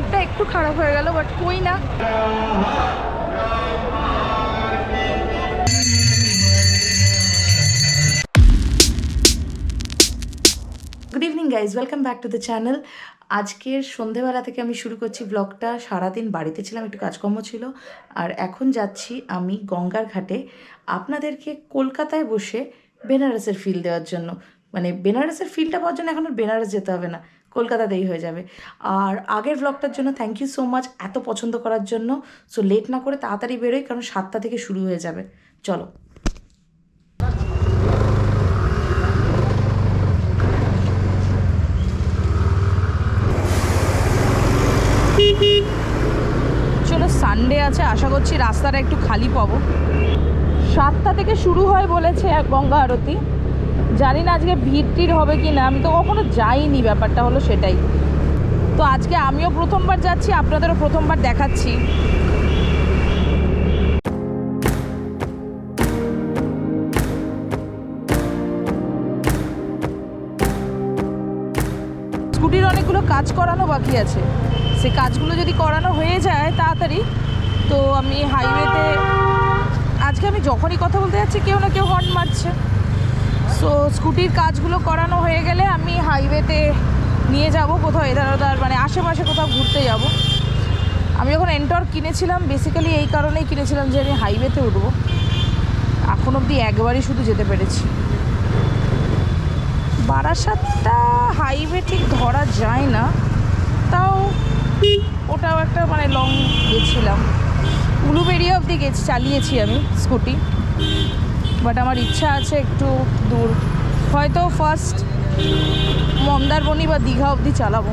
মুডটা একটু খারাপ হয়ে গেল, বাট কই না। Good evening guys, welcome back to the channel. আজকের সন্ধেবেলা থেকে আমি শুরু করছি ব্লগটা। সারাদিন বাড়িতে ছিলাম, একটু কাজকর্ম ছিল, আর এখন যাচ্ছি আমি গঙ্গার ঘাটে আপনাদেরকে কলকাতায় বসে বেনারসের ফিল দেওয়ার জন্য। মানে বেনারসের ফিলটা পাওয়ার জন্য এখন আর বেনারস যেতে হবে না, কলকাতাতেই হয়ে যাবে। আর আগের ব্লগটার জন্য থ্যাংক ইউ সো মাচ, এত পছন্দ করার জন্য। সো লেট না করে তাড়াতাড়ি বেরোই, কারণ 7টা থেকে শুরু হয়ে যাবে। চলো। চলো, সানডে আছে, আশা করছি রাস্তাটা একটু খালি পাবো। 7টা থেকে শুরু হয় বলেছে গঙ্গা আরতি। জানি না আজকে ভিড় টিড় হবে কি না, আমি তো কখনো যাইনি, ব্যাপারটা হলো সেটাই। তো আজকে আমিও প্রথমবার যাচ্ছি, আপনাদেরও প্রথমবার দেখাচ্ছি। স্কুটির অনেকগুলো কাজ করানো বাকি আছে, সে কাজগুলো যদি করানো হয়ে যায় তাড়াতাড়ি, তো আমি হাইওয়েতে আজকে আমি যখনই কথা বলতে যাচ্ছি কেউ না কেউ হর্ন মারছে। সো স্কুটির কাজগুলো করানো হয়ে গেলে আমি হাইওয়েতে নিয়ে যাব কোথাও, এধার মানে আশেপাশে কোথাও ঘুরতে যাব। আমি যখন এন্টর কিনেছিলাম বেসিক্যালি এই কারণেই কিনেছিলাম যে আমি হাইওয়েতে উঠবো। এখন অবধি একবারই শুধু যেতে পেরেছি। বারাসাতটা হাইওয়ে ঠিক ধরা যায় না, তাও ওটাও একটা মানে লং গেছিলাম। উলুবেড়িয়া অবধি চালিয়েছি আমি স্কুটি, বাট আমার ইচ্ছা আছে একটু দূর, হয়তো ফার্স্ট মন্দারমণি বা দীঘা অবধি চালাবো,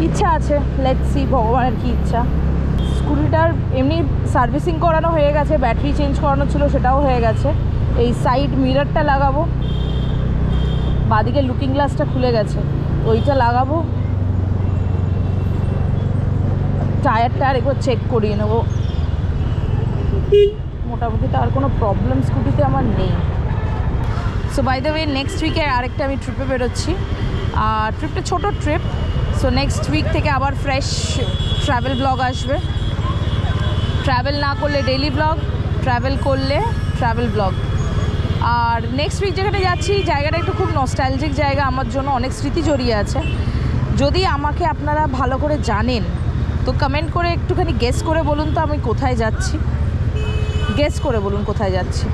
ইচ্ছা আছে। লেটস সি, ভগবানের কি ইচ্ছা। স্কুটিটার এমনি সার্ভিসিং করানো হয়ে গেছে, ব্যাটারি চেঞ্জ করানো ছিল সেটাও হয়ে গেছে। এই সাইড মিররটা লাগাবো, বাদিকে লুকিং গ্লাসটা খুলে গেছে, ওইটা লাগাবো। টায়ারটা আর একবার চেক করিয়ে নেবো। মোটামুটি তো আর কোনো প্রবলেম স্কুটিতে আমার নেই। So by the way, next উইকে আরেকটা আমি ট্রিপে বেরোচ্ছি, আর ট্রিপটা ছোটো ট্রিপ। সো নেক্সট উইক থেকে আবার ফ্রেশ ট্রাভেল ব্লগ আসবে। ট্রাভেল না করলে ডেইলি ব্লগ, ট্রাভেল করলে ট্রাভেল ব্লগ। আর নেক্সট উইক যেখানে যাচ্ছি, জায়গাটা একটু খুব নস্টালজিক জায়গা আমার জন্য, অনেক স্মৃতি জড়িয়ে আছে। যদি আমাকে আপনারা ভালো করে জানেন তো কমেন্ট করে একটুখানি গেস করে বলুন তো আমি কোথায় যাচ্ছি, গেস করে বলুন কোথায় যাচ্ছি।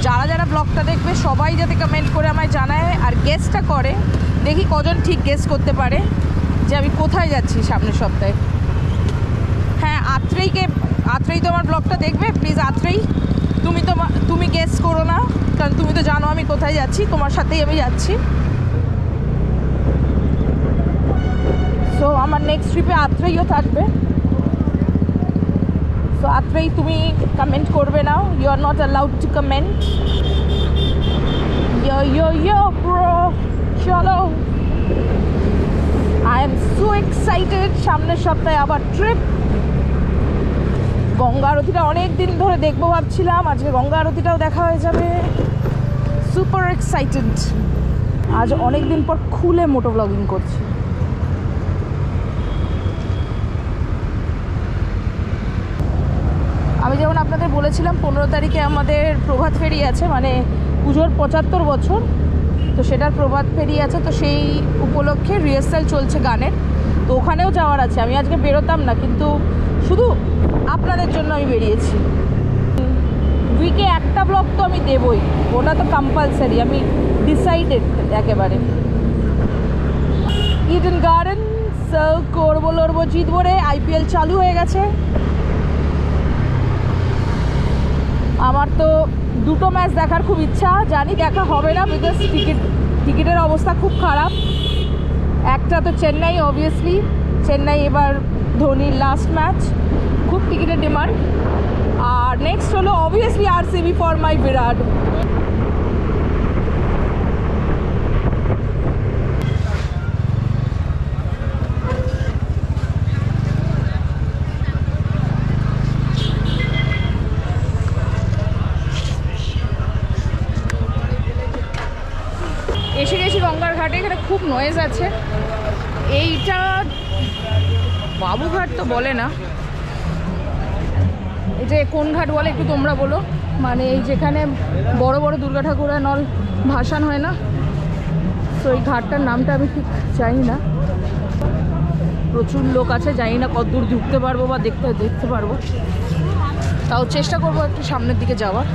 যারা যারা ব্লগটা দেখবে সবাই যাতে কমেন্ট করে আমায় জানায় আর গেসটা করে, দেখি কজন ঠিক গেস করতে পারে যে আমি কোথায় যাচ্ছি সামনের সপ্তাহে। হ্যাঁ, আত্রেই তো আমার ব্লগটা দেখবে, প্লিজ আত্রেই তুমি গেস করো না, কারণ তুমি তো জানো আমি কোথায় যাচ্ছি, তোমার সাথেই আমি যাচ্ছি। সো আমার নেক্সট ট্রিপে আত্রেইও থাকবে। সো আত্রেই তুমি কমেন্ট করবে না, you are not allowed to comment. Yo bro, চলো। আই এম সো এক্সাইটেড, সামনের সপ্তাহে আবার ট্রিপ। গঙ্গা আরতিটা অনেক দিন ধরে দেখবো ভাবছিলাম, আজকে গঙ্গা আরতিটাও দেখা হয়ে যাবে। Super excited. আজ অনেক দিন পর খুলে মোটো ব্লগিং করছি। আমি যেমন আপনাদের বলেছিলাম 15 তারিখে আমাদের প্রভাত ফেরি আছে, মানে পুজোর 75 বছর, তো সেটার প্রভাত ফেরি আছে। তো সেই উপলক্ষে রিহার্সাল চলছে গানের, তো ওখানেও যাওয়ার আছে। আমি আজকে বেরোতাম না, কিন্তু শুধু আপনাদের জন্য আমি বেরিয়েছি। উইকে একটা ব্লগ তো আমি দেবই, ওটা তো কম্পালসারি, আমি ডিসাইডেড একেবারে। ইডেন গার্ডেন করবো, লড়বো, জিতবো রে। IPL চালু হয়ে গেছে। আমার তো দুটো ম্যাচ দেখার খুব ইচ্ছা, জানি দেখা হবে না, বিকজ টিকিটের অবস্থা খুব খারাপ। একটা তো চেন্নাই, অবভিয়াসলি চেন্নাই এবার ধোনির লাস্ট ম্যাচ, খুব টিকিটের ডিমান্ড। আর নেক্সট হলো অবভিয়াসলি RCB ফর মাই বিরাট। এসে গেছি গঙ্গার ঘাটে। এখানে খুব নয়েজ আছে, এইটা বাবুঘাট তো বলে না, এটা কোন ঘাট বলে একটু তোমরা বলো। মানে এই যেখানে বড় বড় দুর্গা ঠাকুরের নল ভাসান হয় না, তো এই ঘাটটার নামটা আমি ঠিক জানি না। প্রচুর লোক আছে, জানি না কতদূর ঢুকতে পারবো বা দেখতে পারবো। তাও চেষ্টা করবো একটু সামনের দিকে যাওয়ার,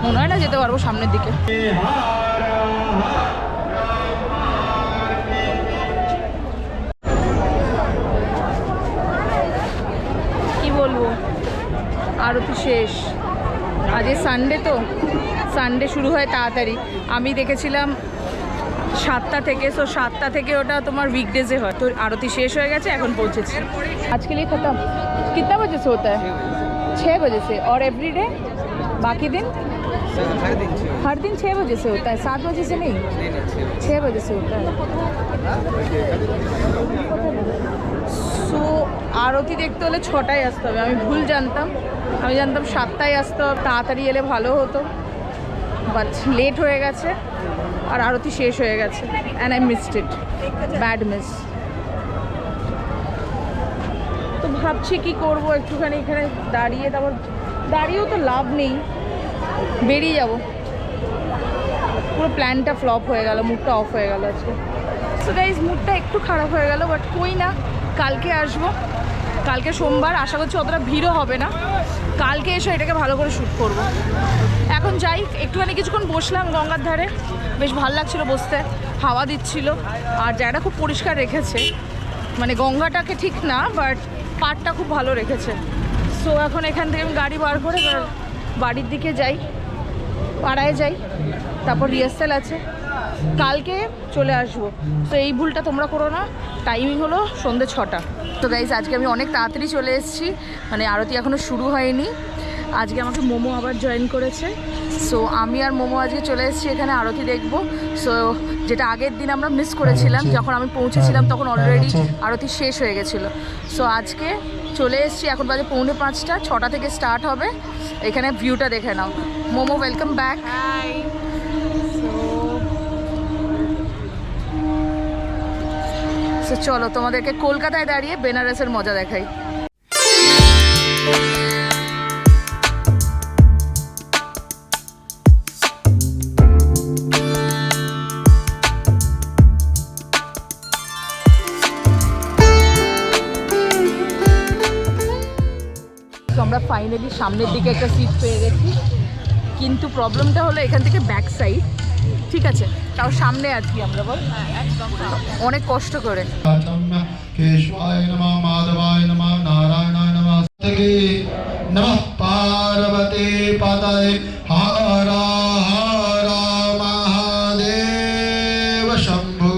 মনে হয় না যেতে পারবো সামনের দিকে। কি বলবো, আরতি শেষ। আজকে সানডে, তো সানডে শুরু হয় তাড়াতাড়ি। আমি দেখেছিলাম 7টা থেকে, সো 7টা থেকে ওটা তোমার উইকডেজে হয়। তো আরতি শেষ হয়ে গেছে, এখন পৌঁছেছি। আজকে লিয়ে খতম। कितना बजे से होता है? 6 बजे से। और एवरीडे बाकी दिन? हर दिन 6 बजे से होता है, 7 बजे से नहीं? 6 बजे से होता है। সো আরতি দেখতে হলে 6টায় আসতে হবে। আমি ভুল জানতাম, আমি জানতাম 7টায় আসতে হবে, তাড়াতাড়ি এলে ভালো হতো। বাট লেট হয়ে গেছে আর আরতি শেষ হয়ে গেছে, and I missed it, bad miss. তো ভাবছি কি করব, একটুখানি এখানে দাঁড়িয়ে, তারপর দাঁড়িয়েও তো লাভ নেই, বেরিয়ে যাব। পুরো প্ল্যানটা ফ্লপ হয়ে গেল, মুডটা অফ হয়ে গেল আজকে। সো গাইজ, মুডটা একটু খারাপ হয়ে গেল, বাট কই না, কালকে আসবো। কালকে সোমবার, আশা করছি অতটা ভিড়ও হবে না। কালকে এসে এটাকে ভালো করে শ্যুট করব। এখন যাই, একটুখানি কিছুক্ষণ বসলাম গঙ্গার ধারে, বেশ ভালো লাগছিলো বসতে, হাওয়া দিচ্ছিল, আর জায়গাটা খুব পরিষ্কার রেখেছে। মানে গঙ্গাটাকে ঠিক না, বাট পাড়টা খুব ভালো রেখেছে। সো এখন এখান থেকে আমি গাড়ি বার করে বাড়ির দিকে যাই, পাড়ায় যাই, তারপর রিহার্সাল আছে, কালকে চলে আসবো। তো এই ভুলটা তোমরা করো না। টাইমিং হলো সন্ধ্যে 6টা। তো গাইজ, আজকে আমি অনেক তাড়াতাড়ি চলে এসেছি, মানে আরতি এখনও শুরু হয়নি। আজকে আমাকে মোমো আবার জয়েন করেছে। সো আমি আর মোমো আজকে চলে এসেছি এখানে আরতি দেখব। সো যেটা আগের দিন আমরা মিস করেছিলাম, যখন আমি পৌঁছেছিলাম তখন অলরেডি আরতি শেষ হয়ে গেছিলো। সো আজকে চলে এসেছি, এখন বাজে 4:45, 6টা থেকে স্টার্ট হবে। এখানে ভিউটা দেখে নাও। Momo, welcome back. Hi. So চলো তোমাদেরকে কলকাতায় দাঁড়িয়ে বেনারসের মজা দেখাই। আমরা ফাইনালি সামনের দিকে একটা সিট পেয়ে গেছি, কিন্তু প্রবলেমটা হলো এখান থেকে ব্যাক সাইড। ঠিক আছে, তাও সামনে আছি আমরা, বল অনেক কষ্ট করে। কেশবায় নমঃ, মাধবায় নমঃ, নারায়ণায় নমঃ, নমঃ পার্বতী পতয়ে, হর হর মহাদেব শম্ভু।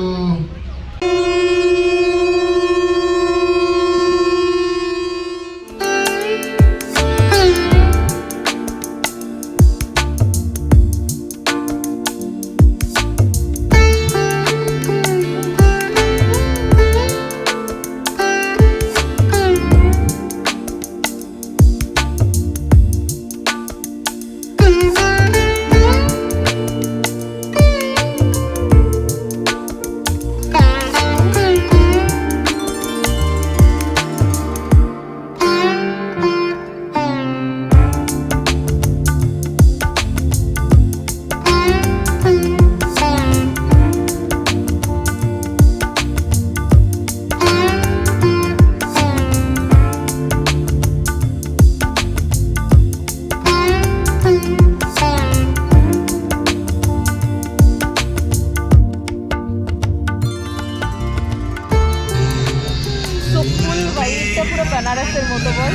পুরো বেনারসের মতো, বল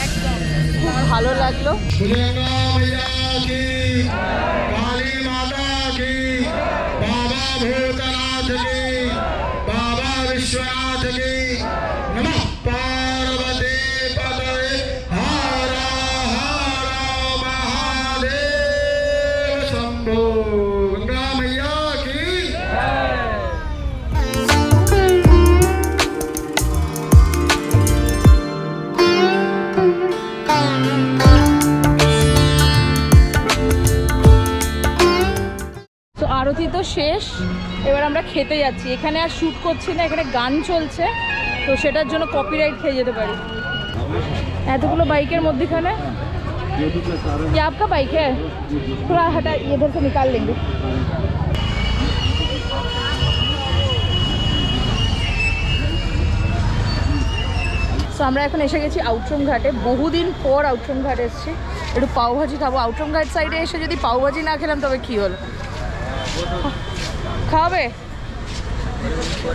একদম খুব ভালো লাগলো। কালী মাতা কি, বাবা ভূতনাথ কি, বাবা বিশ্বনাথ কি, নমঃ পার্বতী পতয়ে, হর হর মহাদেব শম্ভু। গঙ্গা মাইয়া কি। আরতি তো শেষ, এবার আমরা খেতে যাচ্ছি। এখানে আর শ্যুট করছি না, এখানে গান চলছে, তো সেটার জন্য কপিরাইট খেয়ে যেতে পারি। এতগুলো বাইকের মধ্যেখানে ये आपका बाइक है? थोड़ा हटा, इधर से निकाल लेंगे। সো আমরা এখন এসে গেছি আউটরুম ঘাটে। বহুদিন পর আউটরুম ঘাট এসেছি, একটু পাওভাজি খাবো। আউটরুম ঘাট সাইডে এসে যদি পাওভাজি না খেলাম তবে কী হলো। খাওয়াবে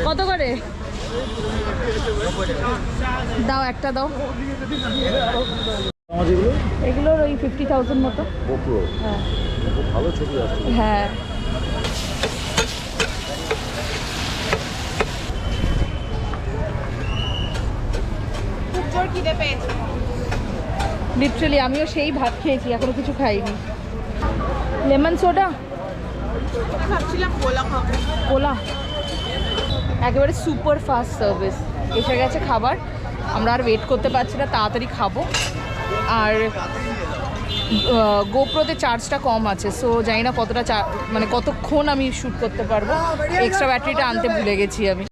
কত করে? দাও, একটা দাও। এগুলোর ওই 50,000 মতো। হ্যাঁ ভালো ছবি আসছে। হ্যাঁ লিটারালি আমিও সেই ভাত খেয়েছি, এখনো কিছু খাইনি। লেমন সোডা ভাবছিলাম, কোলা একেবারে সুপার ফাস্ট সার্ভিস। এসে গেছে খাবার, আমরা আর ওয়েট করতে পারছি না, তাড়াতাড়ি খাবো। আর গোপ্রোতে চার্জটা কম আছে, সো জানি না কতটা মানে কতক্ষণ আমি শ্যুট করতে পারবো। এক্সট্রা ব্যাটারিটা আনতে ভুলে গেছি আমি।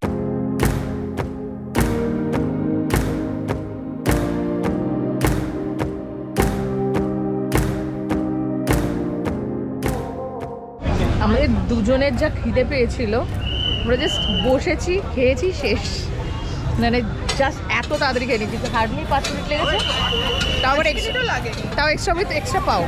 আমাদের দুজনের যা খিদে পেয়েছিল, আমরা জাস্ট বসেছি, খেয়েছি, শেষ। মানে জাস্ট এত তাড়াতাড়ি খেয়ে নিচ্ছি, হার্ডলি 5 মিনিট লেগেছে। তাও আবার এক্সট্রা পাও।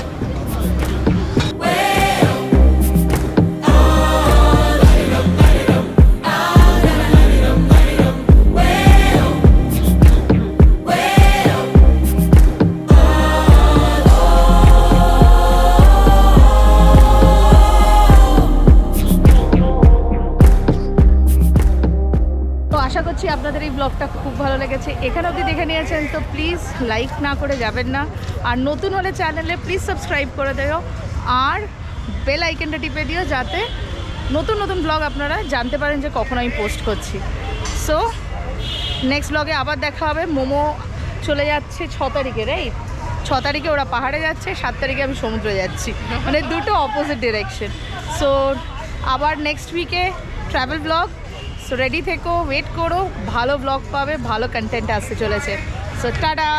আশা করছি আপনাদের এই ব্লগটা খুব ভালো লেগেছে। এখানে অবধি দেখে নিয়েছেন তো প্লিজ লাইক না করে যাবেন না। আর নতুন হলে চ্যানেলে প্লিজ সাবস্ক্রাইব করে দিও আর বেল আইকনটা টিপে দিও, যাতে নতুন নতুন ব্লগ আপনারা জানতে পারেন যে কখন আমি পোস্ট করছি। সো নেক্সট ব্লগে আবার দেখা হবে। মোমো চলে যাচ্ছে 6 তারিখে, রাইট? 6 তারিখে ওরা পাহাড়ে যাচ্ছে, 7 তারিখে আমি সমুদ্রে যাচ্ছি, মানে দুটো অপোজিট ডিরেকশন। সো আবার নেক্সট উইকে ট্রাভেল ব্লগ। সো রেডি থেকো, ওয়েট করো, ভালো ব্লগ পাবে, ভালো কন্টেন্ট আসতে চলেছে। So tata.